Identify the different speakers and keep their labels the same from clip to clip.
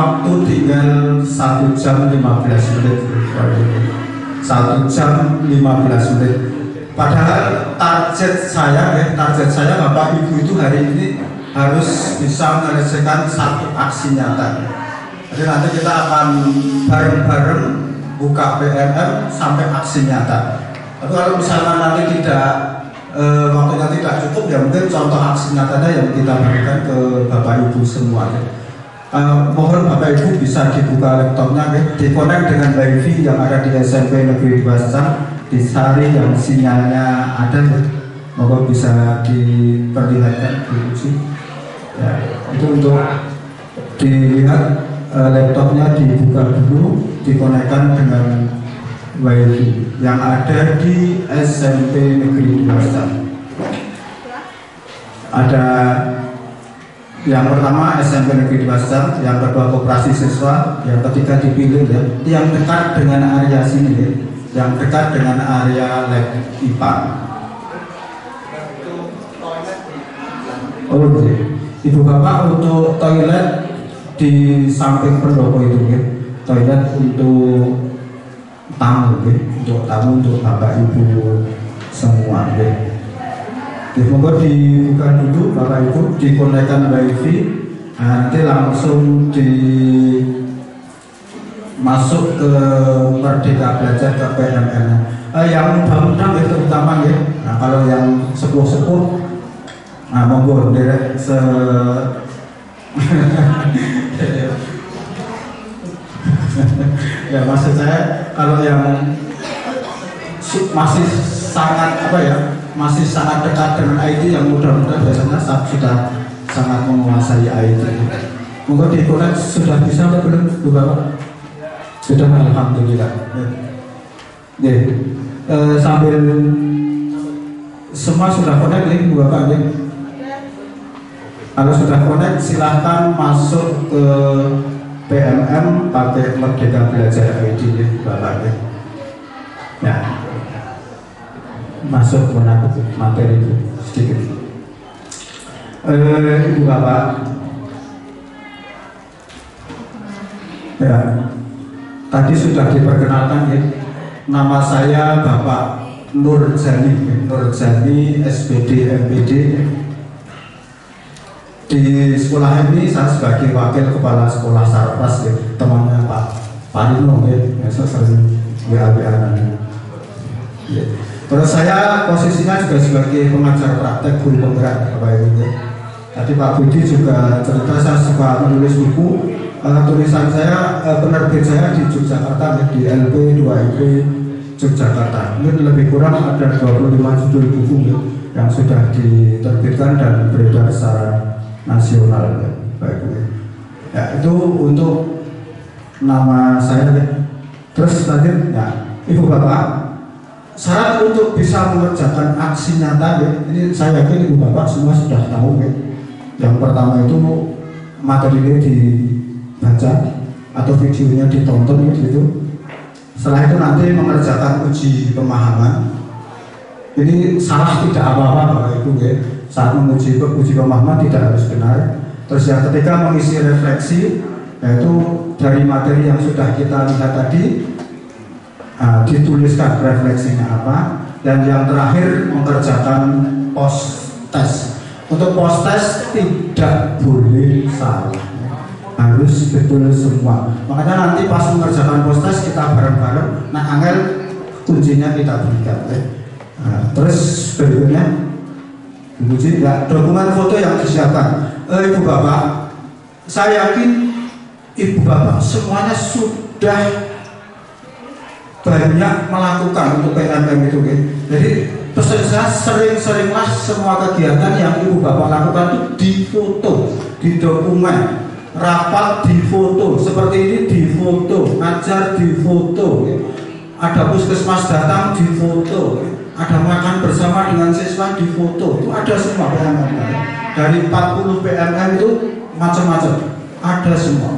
Speaker 1: waktu tinggal 1 jam 15 menit. 1 jam 15 menit. Padahal target saya Bapak Ibu itu hari ini harus bisa menyelesaikan 1 aksi nyata. Jadi nanti kita akan bareng-bareng buka PMM sampai aksi nyata. Tapi kalau misalnya nanti waktunya tidak cukup, ya mungkin contoh aksi nyatanya yang kita berikan ke Bapak Ibu semua. Mohon Bapak Ibu bisa dibuka laptopnya, dikonek dengan WiFi yang ada di SMP Negeri 2 Secang, dicari yang sinyalnya ada, mohon bisa diperlihatkan, diuji. Ya, itu untuk dilihat laptopnya dibuka dulu, dikonekkan dengan WiFi yang ada di SMP Negeri 2 Secang. Ada yang pertama SMP Negeri 2 Secang, yang kedua koperasi siswa, yang ketiga dipilih ya, yang dekat dengan area sini ya, yang dekat dengan area lab IPA. Oh iya. Ibu Bapak untuk toilet di samping pendopo itu ya, toilet untuk tamu ya, untuk Bapak Ibu semua ya. Semoga dibuka dulu Bapak Ibu, dikonekkan WiFi, nanti langsung masuk ke Merdeka Belajar ke PMN. Yang muda-muda ya terutama ya. Nah, kalau yang sepuh-sepuh, nah monggo derek ya maksud saya kalau yang masih sangat masih sangat dekat dengan IT, yang muda-muda biasanya sudah sangat menguasai IT. Monggo dikonek sudah bisa atau belum Bu Bapak? Sudah, alhamdulillah. Ya. Sambil semua sudah connect nih Bu Bapak ya. Kalau sudah connect silahkan masuk ke PMM pakai Merdeka Belajar ID ya Bapak ya. Ya. Masuk ke materi itu sedikit. Ibu Bapak ya, tadi sudah diperkenalkan ya, nama saya Bapak Nur Jani SPD MPD. Di sekolah ini saya sebagai wakil kepala sekolah Sarpas ya, temannya Pak Parino ya, saya sering WA-WA ya. Terus saya posisinya juga sebagai pengajar praktek guru penggerak Bapak Ibu. Tadi Pak Budi juga cerita saya suka menulis buku. Tulisan saya, penerbit saya di Yogyakarta di LP 2IP Yogyakarta. Mungkin lebih kurang ada 25 judul buku yang sudah diterbitkan dan beredar secara nasional Bapak Ibu. Ya, itu untuk nama saya. Terus lanjut ya, Ibu Bapak. Syarat untuk bisa mengerjakan aksi nyata ya, ini saya yakin Ibu Bapak semua sudah tahu ya. Yang pertama itu materinya dibaca atau videonya ditonton gitu. Setelah itu nanti mengerjakan uji pemahaman. Ini salah tidak apa-apa Bapak Ibu ya. Saat menguji pemahaman tidak harus benar. Terus yang ketiga mengisi refleksi, yaitu dari materi yang sudah kita lihat tadi. Dituliskan refleksinya apa, dan yang terakhir mengerjakan post test. Untuk post test tidak boleh salah, harus betul semua. Makanya nanti pas mengerjakan post test kita bareng-bareng. Nah, angel kuncinya kita berikan. Terus berikutnya, uji ya, dokumen foto yang disiapkan. Ibu Bapak, saya yakin Ibu Bapak semuanya sudah banyak melakukan untuk PMM itu ya. Jadi pesan saya sering-seringlah semua kegiatan yang Ibu Bapak lakukan itu difoto, didokumen, rapat difoto, seperti ini difoto, ngajar difoto ya. Ada puskesmas datang difoto ya. Ada makan bersama dengan siswa difoto, itu ada semua PMM ya. Dari 40 PMM itu macam-macam, ada semua.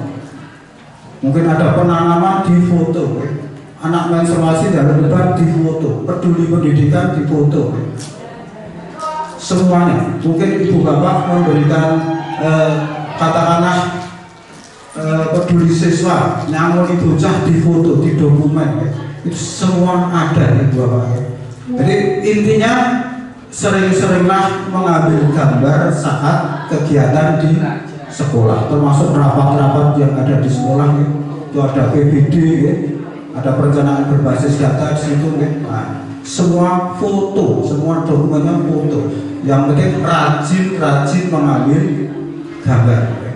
Speaker 1: Mungkin ada penanaman difoto ya. Anak menstruasi dan lebar difoto, peduli pendidikan difoto, semuanya. Mungkin Ibu Bapak memberikan katakanlah peduli siswa, nyamuni bocah di foto, di dokumen ya. Itu semua ada di Bapak ya. Jadi intinya sering-seringlah mengambil gambar saat kegiatan di sekolah, termasuk rapat-rapat yang ada di sekolah ya. Itu ada PBD ya, ada perencanaan berbasis data di situ ya. Nah, semua foto, semua dokumennya foto. Yang penting rajin mengambil gambar ya.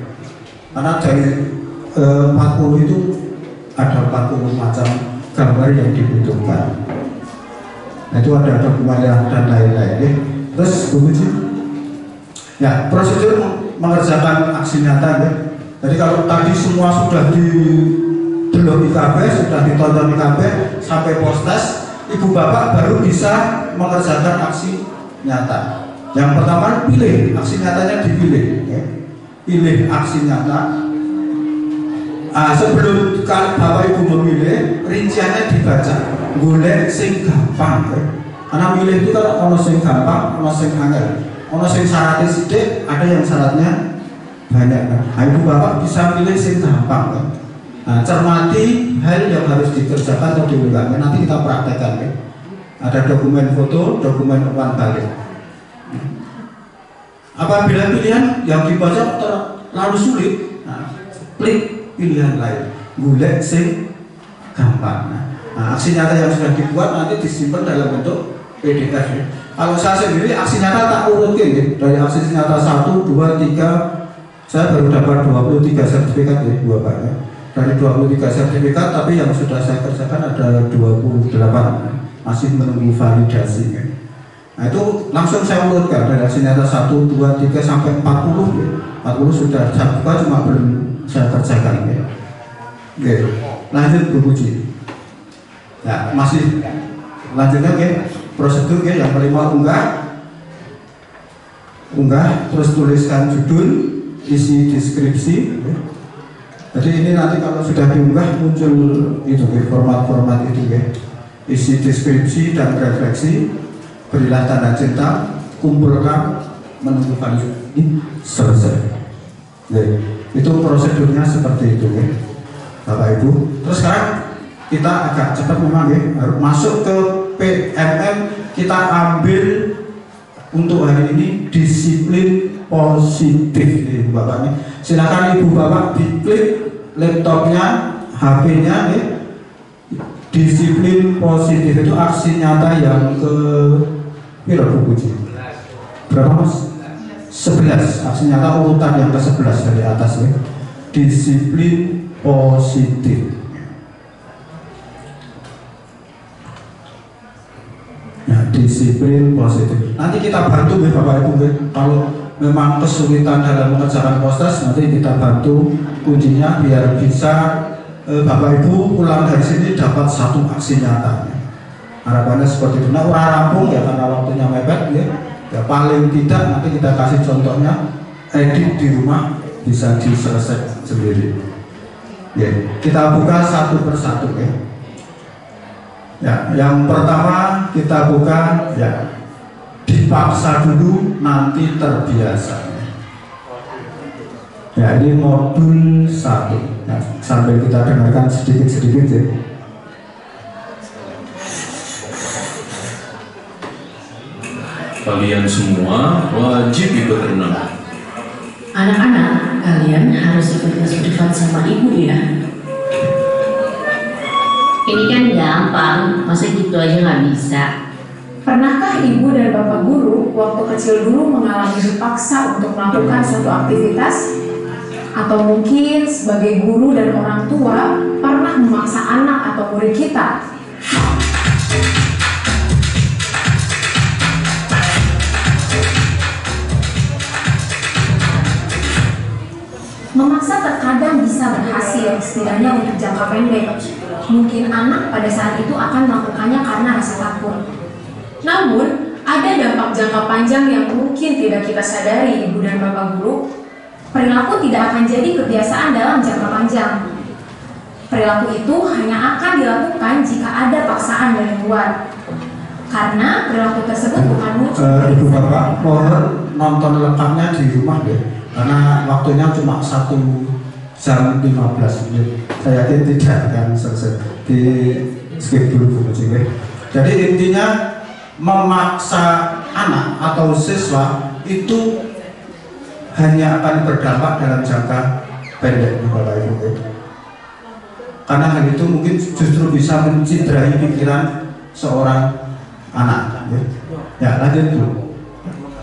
Speaker 1: Karena dari 40 itu ada 40 macam gambar yang dibutuhkan. Nah, itu ada dokumen dan lain-lain ya. Terus Bu Puji, ya prosedur mengerjakan aksi nyata ya. Jadi kalau tadi semua sudah didelok IKB, sudah ditonton IKB sampai postes, Ibu Bapak baru bisa mengerjakan aksi nyata. Yang pertama pilih, aksi nyatanya dipilih ya. Pilih aksi nyata. Sebelum Bapak Ibu memilih, rinciannya dibaca, golek sing gampang ya. Karena milih itu kan ono sing gampang, ono sing angel, ono sing syaratnya sidik, ada yang syaratnya banyak kan. Nah, Ibu Bapak bisa pilih sing gampang kan. Nah, cermati hal yang harus dikerjakan atau diulangi, nanti kita praktekkan ya. Ada dokumen foto, dokumen umpan balik. Apabila pilihan yang dibaca terlalu sulit, nah, klik pilihan lain, golek sing gampang. Nah, aksi nyata yang sudah dibuat nanti disimpan dalam bentuk PDF ya. Kalau saya sendiri aksi nyata tak urutkan ya. Dari aksi nyata 1, 2, 3, saya baru dapat 23 sertifikat ya, Bapak ya. Dari 23 sertifikat, tapi yang sudah saya kerjakan ada 28, masih menunggu validasi ya. Nah, itu langsung saya urutkan dari aksi nyata 1, 2, 3 sampai 40 ya. 40 sudah saya buka, cuma belum saya kerjakan ya. Oke, lanjut Bu Puji. Ya, masih lanjutnya oke. Prosedur ya, yang pertama unggah, terus tuliskan judul, isi deskripsi ya. Jadi ini nanti kalau sudah diunggah muncul itu ya, format-format itu ya. Isi deskripsi dan refleksi, berilah tanda cinta, kumpulkan, menunggu validasi, selesai ya. Itu prosedurnya seperti itu ya Bapak Ibu. Terus sekarang kita agak cepat memang ya, harus masuk ke PMM. Kita ambil untuk hari ini disiplin positif ya, Bapak ini. Silakan Ibu Bapak diklik laptopnya, HP-nya ya. Disiplin positif itu aksi nyata yang ke berapa Bu Puji? Berapa Mas? 11, aksi nyata urutan yang ke-11 dari atas ya. Disiplin positif. Ya, disiplin positif. Nanti kita bantu ya Bapak Ibu ya. Kalau memang kesulitan dalam mengerjakan postes, nanti kita bantu kuncinya biar bisa Bapak Ibu pulang dari sini dapat satu aksi nyata. Harapannya seperti itu. Nah, udah rampung ya karena waktunya mepet ya. Ya paling tidak nanti kita kasih contohnya, edit di rumah bisa diselesaikan sendiri. Ya, kita buka satu persatu ya. Ya, yang pertama kita buka ya, dipaksa dulu nanti terbiasa. Ya, ini modul 1. Nah, sambil kita dengarkan sedikit-sedikit ya.
Speaker 2: Kalian semua wajib ikut renang.
Speaker 3: Anak-anak, kalian harus ikut les privat sama ibu ya.
Speaker 4: Ini kan gampang, masa gitu aja nggak bisa?
Speaker 5: Pernahkah ibu dan bapak guru waktu kecil dulu mengalami dipaksa untuk melakukan suatu aktivitas? Atau mungkin sebagai guru dan orang tua pernah memaksa anak atau murid kita? Memaksa terkadang bisa berhasil, setidaknya untuk jangka pendek. Mungkin anak pada saat itu akan melakukannya karena rasa takut. Namun, ada dampak jangka panjang yang mungkin tidak kita sadari, ibu dan bapak guru. Perilaku tidak akan jadi kebiasaan dalam jangka panjang. Perilaku itu hanya akan dilakukan jika ada paksaan dari luar. Karena perilaku tersebut bukan muncul.
Speaker 1: Ibu Bapak mohon nonton lengkapnya di rumah deh. Karena waktunya cuma satu jam 15 menit. Saya yakin tidak akan selesai. Di skip dulu Bu Puji. Jadi intinya memaksa anak atau siswa itu hanya akan berdampak dalam jangka pendek Bapak Ibu. Karena hal itu mungkin justru bisa menciderai pikiran seorang anak. Ya, lanjut dulu.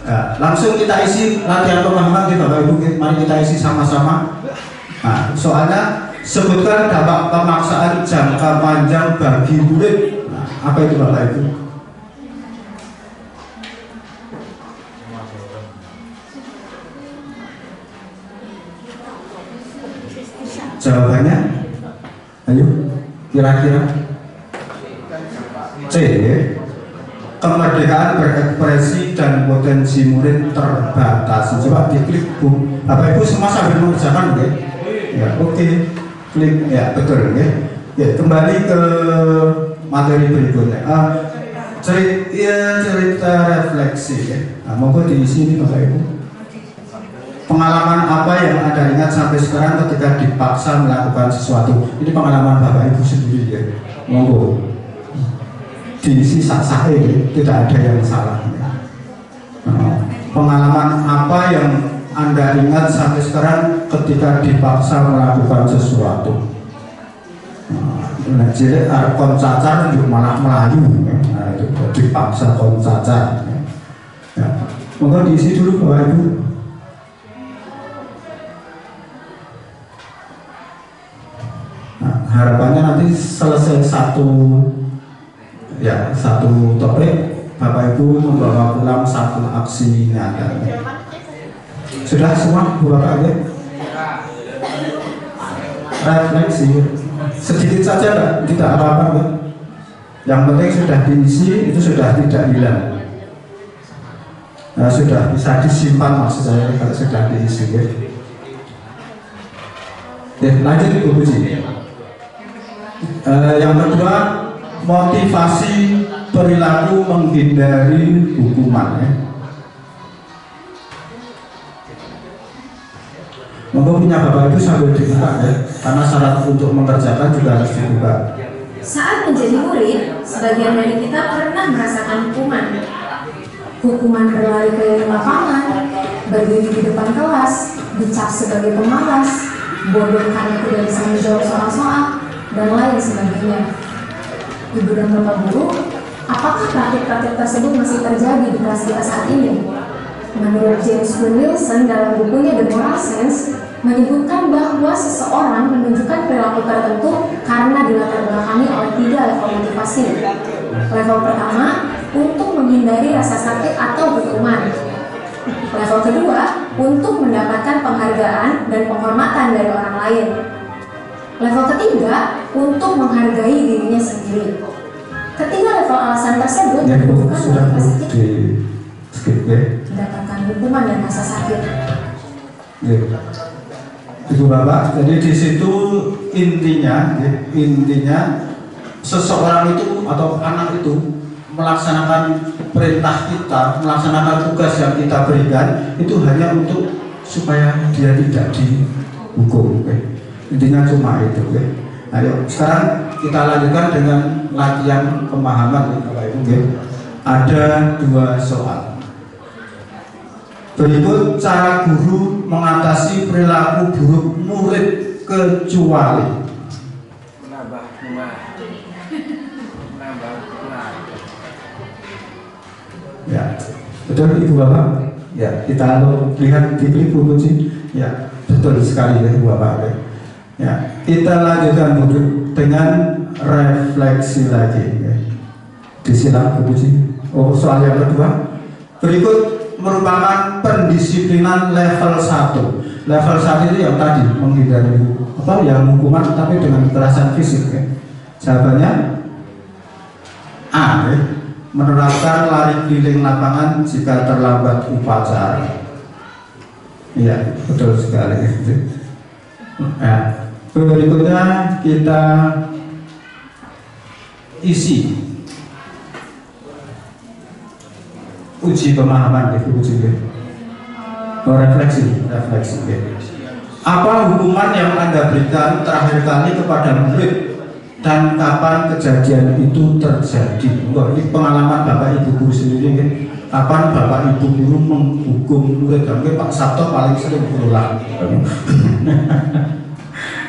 Speaker 1: Ya, langsung kita isi latihan pemahaman di Bapak Ibu. Mari kita isi sama-sama. Nah, soalnya sebutkan dampak pemaksaan jangka panjang bagi murid. Nah, apa itu Bapak Ibu? Jawabannya, ayo, kira-kira C. Kemerdekaan berekspresi dan potensi murid terbatas. Coba diklik Bu. Bapak Ibu semua sambil mengerjakan, oke? Ya, oke. Klik, ya betul, ya. Ya, kembali ke materi berikutnya. Cerita refleksi, ya. Nah, monggo diisi ini Bapak Ibu. Pengalaman apa yang Anda ingat sampai sekarang ketika dipaksa melakukan sesuatu? Ini pengalaman Bapak Ibu sendiri, ya. Monggo diisi sah-sah ini, tidak ada yang salah. Pengalaman apa yang Anda ingat sampai sekarang ketika dipaksa melakukan sesuatu? Nah, jadi kon cacar malah melayu, nah, itu dipaksa kon cacar. Ya. Monggo diisi dulu Bapak Ibu. Nah, harapannya nanti selesai satu topik, Bapak Ibu membawa pulang satu aksi nyata. Sudah semua Bapak Ibu? Refleksi sedikit saja, tidak apa-apa. Yang penting sudah diisi, itu sudah tidak hilang. Nah, sudah bisa disimpan maksud saya kalau sudah diisi. Lanjut Ibu Puji. Yang kedua, motivasi perilaku menghindari hukuman. Monggo punya Bapak Ibu sambil dibuka, ya, karena syarat untuk mengerjakan juga harus dibuka.
Speaker 5: Saat menjadi murid, sebagian dari kita pernah merasakan hukuman. Hukuman berlari keliling lapangan, berdiri di depan kelas, dicap sebagai pemalas, bodoh karena tidak bisa menjawab soal-soal, dan lain sebagainya. Ibu dan Bapak Guru, apakah praktik-praktik tersebut masih terjadi di kelas kita saat ini? Menurut James Wilson dalam bukunya The Moral Sense, menyebutkan bahwa seseorang menunjukkan perilaku tertentu karena dilatar belakangi oleh 3 level motivasi. Level pertama, untuk menghindari rasa sakit atau hukuman. Level kedua, untuk mendapatkan penghargaan dan penghormatan dari orang lain. Level ketiga, untuk menghargai dirinya sendiri. Ketiga level alasan tersebut menunjukkan motivasi kita mendapatkan hukuman dan rasa sakit.
Speaker 1: Ibu Bapak, jadi di situ intinya seseorang itu atau anak itu melaksanakan perintah kita, melaksanakan tugas yang kita berikan itu hanya untuk supaya dia tidak dihukum. Intinya cuma itu. Ayo sekarang kita lanjutkan dengan latihan pemahaman Bapak Ibu. Ada 2 soal. Berikut cara guru mengatasi perilaku buruk murid kecuali. Ya, betul Ibu Bapak. Ya, kita lihat di Bu Puji. Ya, betul sekali ya Ibu Bapak. Ya, kita lanjutkan dengan refleksi lagi. Ya. Disilang Bu Puji. Oh, soal yang kedua. Berikut merupakan pendisiplinan level 1. Level 1 itu yang tadi menghindari yang hukuman tapi dengan kekerasan fisik. Ya. Jawabannya A. Ya. Menerapkan lari keliling lapangan jika terlambat upacara. Iya, betul sekali. Nah, berikutnya kita isi uji pemahaman, uji refleksi. Apa hukuman yang Anda berikan terakhir kali kepada murid dan kapan kejadian itu terjadi? Wah, ini pengalaman Bapak Ibu guru sendiri kan? Kapan Bapak Ibu guru menghukum murid? Mungkin Pak Sabto paling sering berulang.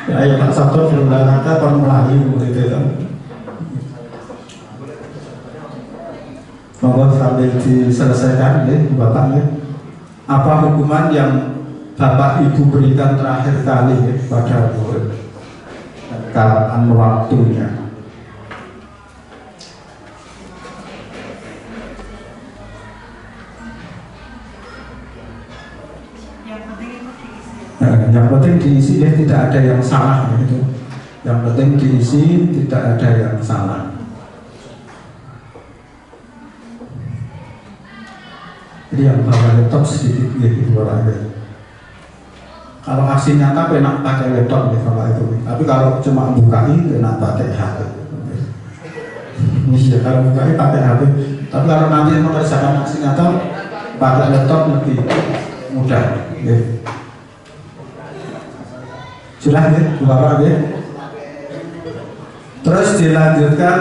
Speaker 1: Ya, Pak Sabto berulang kata kon melayu murid itu. Monggo sambil diselesaikan ya, Bapak ya. Apa hukuman yang Bapak Ibu berikan terakhir kali ya, pada murid? Kapan waktunya? Yang penting diisi ya, tidak ada yang salah gitu. Yang penting diisi, tidak ada yang salah. Jadi yang bawa laptop sedikit gitu orangnya. Kalau aksi nyata enak pakai laptop ya kalau itu. Tapi kalau cuma bukai enak pakai HP. Iya, kalau bukai pakai HP. Tapi kalau nanti mengerjakan aksi nyata pakai laptop lebih mudah. Ya. Sudah ya, Bapak ya. Terus dilanjutkan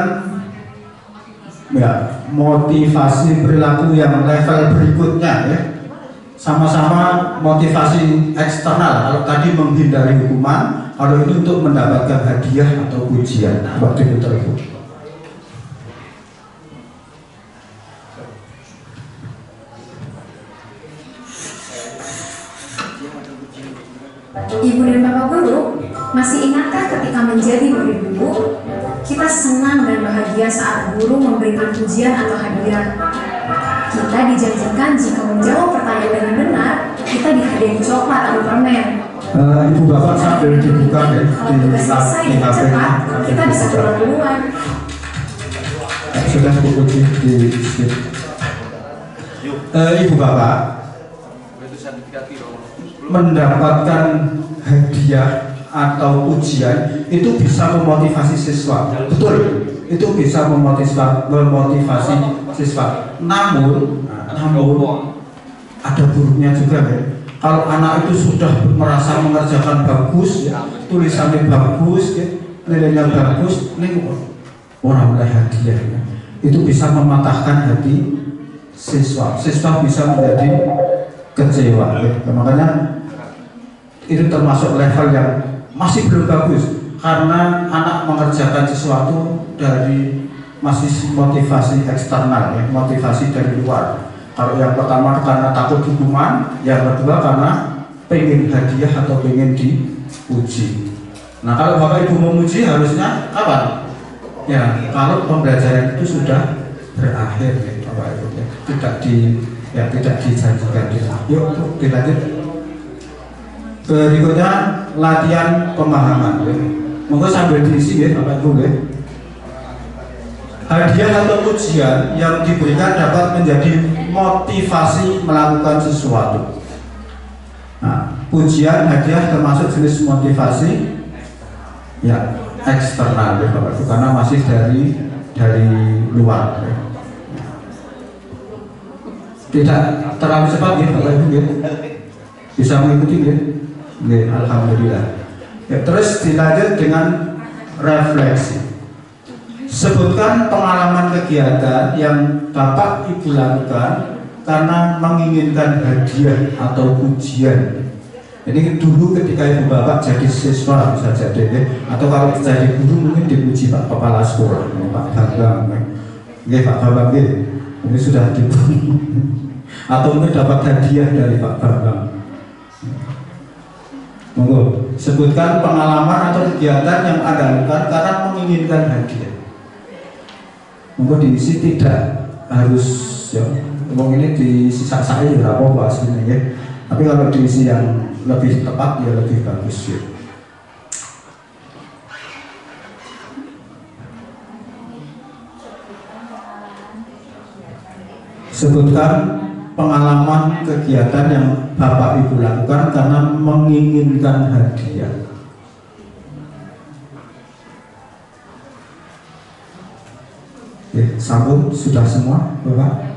Speaker 1: ya, motivasi perilaku yang level berikutnya ya. Sama-sama motivasi eksternal. Kalau tadi menghindari hukuman, kalau ini untuk mendapatkan hadiah atau pujian. Waktu itu tersebut.
Speaker 5: Ibu dan Bapak Guru, masih ingatkah ketika menjadi murid guru, kita senang dan bahagia saat guru memberikan pujian atau hadiah? Kita dijanjikan jika menjawab pertanyaan dengan benar, kita dihadiahi coklat atau permen.
Speaker 1: Ibu Bapak sambil dibuka ya,
Speaker 5: Kalau tugas selesai dengan cepat, kita bisa pulang duluan.
Speaker 1: Sudah diuji di Ibu Bapak mendapatkan hadiah atau ujian itu bisa memotivasi siswa, betul, itu bisa memotivasi siswa. Namun ada buruknya juga ya. Kalau anak itu sudah merasa mengerjakan bagus, tulisannya bagus, nilainya bagus, ini orang mulai hadiah, itu bisa mematahkan hati siswa. Siswa bisa menjadi kecewa. Makanya itu termasuk level yang masih belum bagus, karena anak mengerjakan sesuatu dari masih motivasi eksternal ya, motivasi dari luar. Kalau yang pertama karena takut hukuman, yang kedua karena pengen hadiah atau pengen dipuji. Nah, kalau Bapak Ibu memuji harusnya apa? Ya, kalau pembelajaran itu sudah berakhir ya, Bapak Ibu ya. Tidak dijanjikan. Yuk dilanjut. Berikutnya latihan pemahaman. Monggo sambil diisi ya, Bapak Ibu ya. Hadiah atau ujian yang diberikan dapat menjadi motivasi melakukan sesuatu. Nah, ujian, hadiah termasuk jenis motivasi ya eksternal ya, Bapak Ibu, karena masih dari luar. Ya. Tidak terlalu cepat ya, Bapak Ibu ya. Bisa mengikuti ya. Ya, alhamdulillah. Ya, terus dilanjut dengan refleksi. Sebutkan pengalaman kegiatan yang Bapak Ibu lakukan karena menginginkan hadiah atau pujian. Ini dulu ketika Ibu Bapak jadi siswa bisa jadi ya. Atau kalau jadi guru mungkin dipuji Pak Kepala Sekolah, Pak Bambang. Ya, Pak Bambang ya. Ini sudah dipuji. Atau mungkin dapat hadiah dari Pak Bambang. Monggo, sebutkan pengalaman atau kegiatan yang Anda lakukan karena menginginkan hadiah. Monggo diisi, tidak harus ya. Ngomong ini diisi saya ya apa aslinya ya. Tapi kalau diisi yang lebih tepat ya lebih bagus ya. Sebutkan pengalaman kegiatan yang Bapak Ibu lakukan karena menginginkan hadiah. Oke, sambung sudah semua, Bapak?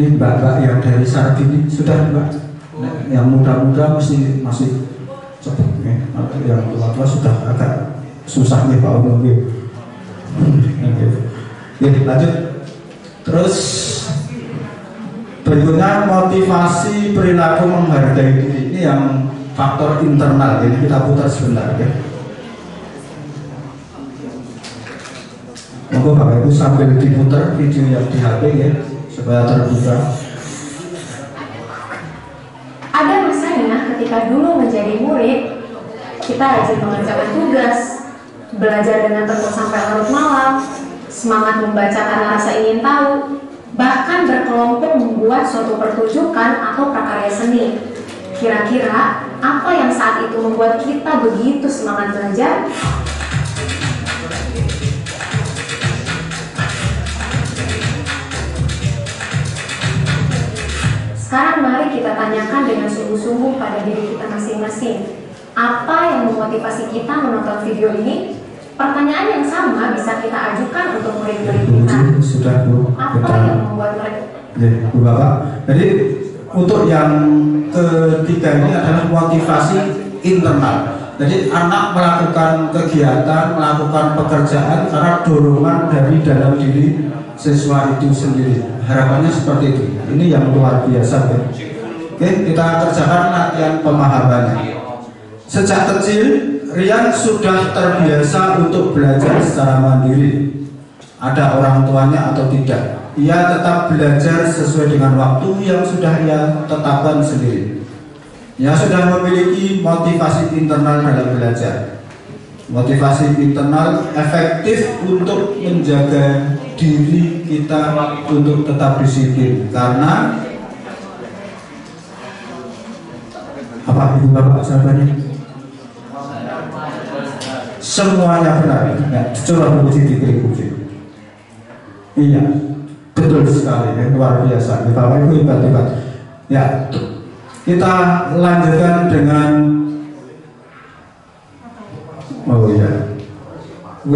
Speaker 1: Ini mbak-mbak yang dari Sargini sudah mbak. Yang muda-muda masih cepet ya. Yang tua-tua sudah agak susah nih Pak Umum ya. Jadi lanjut. Terus berikutnya motivasi perilaku menghargai diri, ini yang faktor internal. Ini kita putar sebentar ya. Monggo Bapak Ibu sambil diputar video yang di HP ya supaya terbuka.
Speaker 5: Ada masanya ketika dulu menjadi murid, kita rajin mengerjakan tugas, belajar dengan tekun sampai larut malam, semangat membaca karena rasa ingin tahu, bahkan berkelompok membuat suatu pertunjukan atau prakarya seni. Kira-kira apa yang saat itu membuat kita begitu semangat belajar? Sekarang mari kita tanyakan dengan sungguh-sungguh pada diri kita masing-masing. Apa yang memotivasi kita menonton video ini? Pertanyaan yang sama bisa kita ajukan untuk murid-murid kita.
Speaker 1: Sudah Bu.
Speaker 5: Apa yang membuat mereka?
Speaker 1: Ya, Bu Bapak. Jadi untuk yang ketiga ini adalah motivasi internal. Jadi anak melakukan kegiatan, melakukan pekerjaan karena dorongan dari dalam diri siswa itu sendiri. Harapannya seperti itu. Ini yang luar biasa ya. Oke, kita kerjakan latihan pemahamannya. Sejak kecil Rian sudah terbiasa untuk belajar secara mandiri. Ada orang tuanya atau tidak, ia tetap belajar sesuai dengan waktu yang sudah ia tetapkan sendiri. Ia sudah memiliki motivasi internal dalam belajar. Motivasi internal efektif untuk menjaga diri kita untuk tetap disiplin. Karena apa Ibu Bapak sahabatnya? Semuanya benar. Ya, coba puji diklik-puji. Iya, betul sekali, ya, luar biasa. Bapak Ibu hebat-hebat. Ya, kita lanjutkan dengan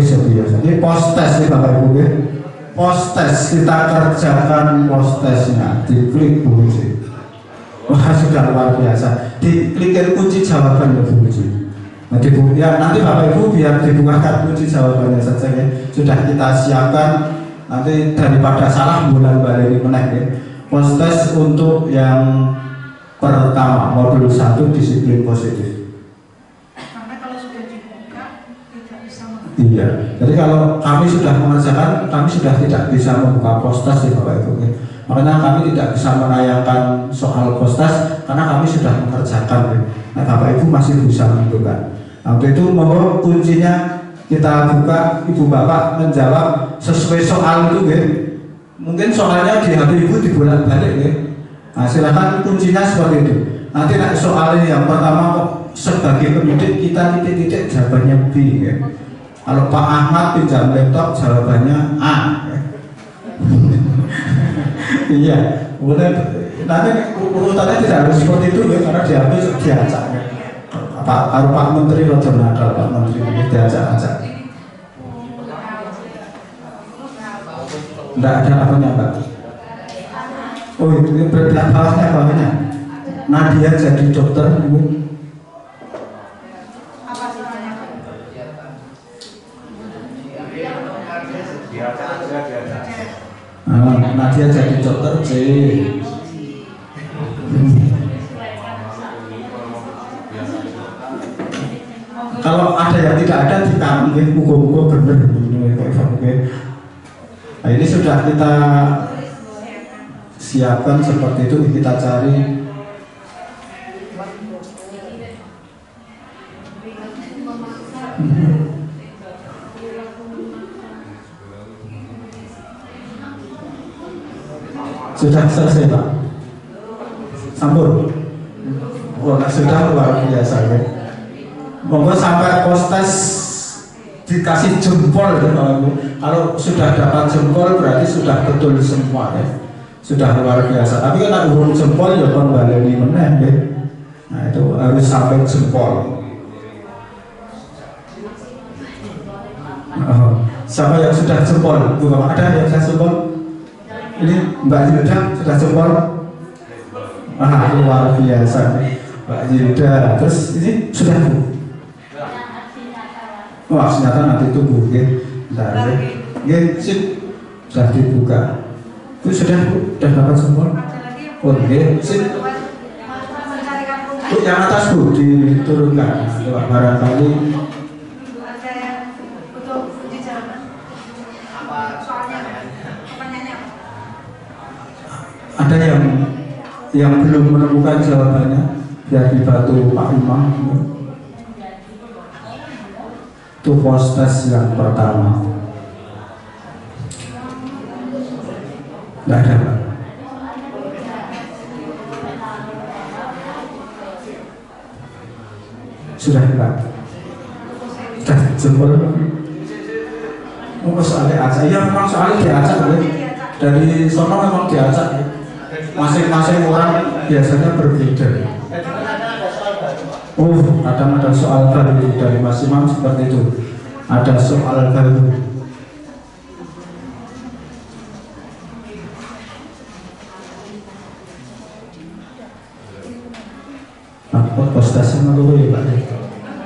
Speaker 1: biasa. Ini post test nih Bapak Ibu ya. Post test, kita kerjakan post testnya. Diklik Bu Uji. Wah sudah luar biasa. Diklik kunci jawaban Bu Uji. Nanti Bapak Ibu biar dibukakan kunci jawabannya saja ya. Sudah kita siapkan. Nanti daripada salah bulan balik meneh ya. Post test untuk yang pertama modul 1 disiplin positif.
Speaker 6: Karena kalau sudah dibuka tidak bisa mengerti.
Speaker 1: Iya. Jadi kalau kami sudah mengerjakan, kami sudah tidak bisa membuka postas ya Bapak Ibu. Makanya kami tidak bisa menayangkan soal postas karena kami sudah mengerjakan. Nah Bapak Ibu masih bisa membuka. Untuk itu mohon kuncinya kita buka, Ibu Bapak menjawab sesuai soal itu ya. Mungkin soalnya di HP Ibu dibolak-balik ya. Nah, silakan kuncinya seperti itu. Nanti soalnya yang pertama sebagai pendidik kita titik-titik jawabannya B ya. Kalau Pak Ahmad pinjam laptop jawabannya A ya. Iya, boleh. Nanti urutannya tidak harus seperti itu ya, karena diambil diacak ya. Pak Menteri rojo nakal, Pak Menteri diacak-acak. Tidak ada apanya Pak. Oh itu berat bawahnya. Nadia jadi dokter Ibu. Nadia jadi dokter C. Kalau ada yang tidak ada di kami, muka-muka bener. Nah ini sudah kita siapkan seperti itu, kita cari. Sudah selesai Pak? Sampun? Oh, sudah luar biasa ya. Monggo sampai postes dikasih jempol ya, kalau sudah dapat jempol berarti sudah betul semua ya. Sudah luar biasa. Tapi kan urung jempol ya kon baleni meneh ya. Nah itu harus sampai jempol. Siapa yang sudah jempol? Bu Bapak ada yang saya jempol? Ini Mbak Yilda sudah jempol. Ah, luar biasa Mbak Yilda. Terus ini sudah Bu. Wah, senjata nanti tunggu, bentar, sip, sudah dibuka. Itu sudah Bu, sudah dapat jempol. Oh, sip. Bu, yang atas Bu diturunkan. Barangkali
Speaker 6: Ada yang untuk uji jawaban. Soalnya pertanyaannya apa?
Speaker 1: ada yang belum menemukan jawabannya, biar dibantu Pak Imam. Itu pos tes yang pertama. Tidak ada Pak. Sudah Pak. Sudah jempol. Oh, soalnya acak. Iya memang soalnya diacak ya. Dari sono memang diacak ya. Masing-masing orang biasanya berbeda. Oh, ada soal baru dari Mas Imam seperti itu. Ada soal baru. Postasnya dulu ya Pak.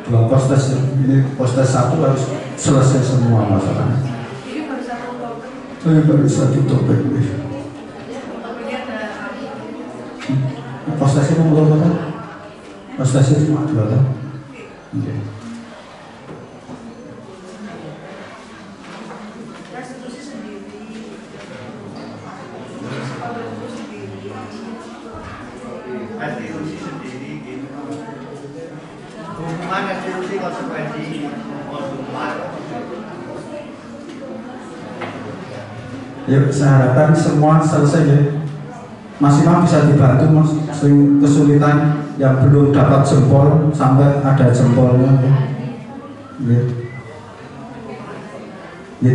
Speaker 1: Dua postas ini postas satu harus selesai semua masalahnya.
Speaker 6: Ini baru satu topik.
Speaker 1: Ini baru satu topik.
Speaker 6: Topiknya ada
Speaker 1: Postasnya mau berapa? Postasnya cuma dua kan?
Speaker 6: restitusi sendiri. Kontribusi sendiri.
Speaker 7: Restitusi sendiri gitu. Hukuman restitusi konsekuensi konsumen.
Speaker 1: Yuk, saya harapkan semua selesai ya. Mas Imam bisa dibantu Mas, kesulitan yang belum dapat jempol sampai ada jempolnya ya. Ya. Ya.